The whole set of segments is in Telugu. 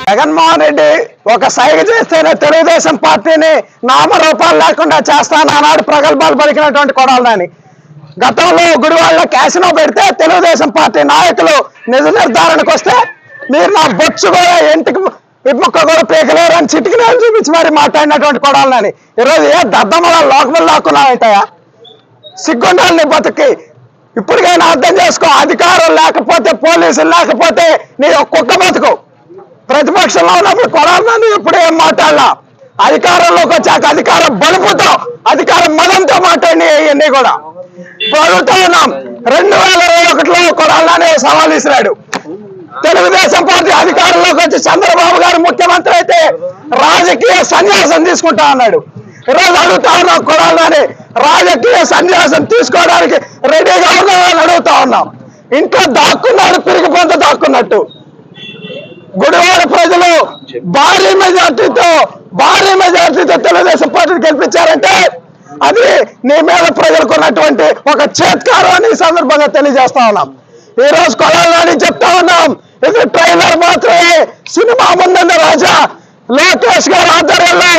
జగన్మోహన్ రెడ్డి ఒక సైగ చేస్తేనే తెలుగుదేశం పార్టీని నామరూపాలు లేకుండా చేస్తాను ఆనాడు ప్రగల్భాలు పలికినటువంటి కొడాలని గతంలో గుడివాడలో క్యాసినో పెడితే తెలుగుదేశం పార్టీ నాయకులు నిజ నిర్ధారణకు వస్తే మీరు నా బొచ్చు కూడా ఇంటికి విముక్క కూడా పీకలేరు అని చిటికి నేను చూపించి మరి మాట్లాడినటువంటి కొడాలని ఈరోజు ఏ దద్దమ్మల లోకములు లాక్కున్నాయంటాయా? సిగ్గుండాలి నీ బతుకి. ఇప్పటికైనా అర్థం చేసుకో. అధికారం లేకపోతే పోలీసులు లేకపోతే నీ ఒక్కొక్క బతుకు. ప్రతిపక్షంలో ఉన్నప్పుడు కొడాలని ఎప్పుడు ఏం మాట్లాడాలా? అధికారంలోకి వచ్చాక అధికారం బలుపుతో అధికారం మదంతో మాట్లాడి ఇవన్నీ కూడా అడుగుతా ఉన్నాం. 2021లో కొడాలని సవాల్ విసిరాడు. తెలుగుదేశం పార్టీ అధికారంలోకి వచ్చి చంద్రబాబు గారు ముఖ్యమంత్రి అయితే రాజకీయ సన్యాసం తీసుకుంటా అన్నాడు. ఈరోజు అడుగుతా ఉన్నాం కొడాలని రాజకీయ సన్యాసం తీసుకోవడానికి రెడీగా ఉన్నామని అడుగుతా ఉన్నాం. ఇంట్లో దాక్కున్నాడు పిరిగి పొంత దాక్కున్నట్టు. గుడివాడ ప్రజలు భారీ మెజార్టీతో తెలుగుదేశం పార్టీని గెలిపించారంటే అది నీ మీద ప్రజలకు ఉన్నటువంటి ఒక చేత్కారం అని ఈ సందర్భంగా తెలియజేస్తా ఉన్నాం. ఈ రోజు కొడాలని చెప్తా ఉన్నాం, ఇది ట్రైలర్ మాత్రమే. సినిమా ముందన్న రాజా లోకేష్ గారి ఆధ్వర్యంలో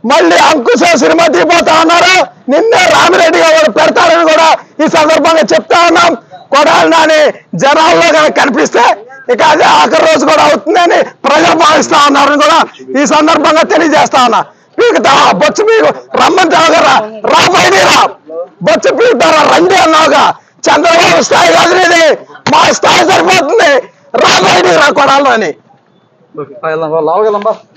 మళ్ళీ అంకుశ సినిమా తీపోతా ఉన్నారు. నిన్నే రామిరెడ్డి గారు పెడతారని కూడా ఈ సందర్భంగా చెప్తా ఉన్నాం. కొడాలని జనాల్లో కనిపిస్తే ఇక అదే ఆఖరి రోజు కూడా అవుతుందని ప్రజలు భావిస్తా ఉన్నారని కూడా ఈ సందర్భంగా తెలియజేస్తా ఉన్నా. పీకుతా బొచ్చు పీకు రమ్మంటావుగా రాబోయేరా బొచ్చు పీకుతారా రండి అన్నావుగా. చంద్రబాబు స్థాయి కాదు ఇది, మా స్థాయి సరిపోతుంది. రాబోయేరా కొడాలని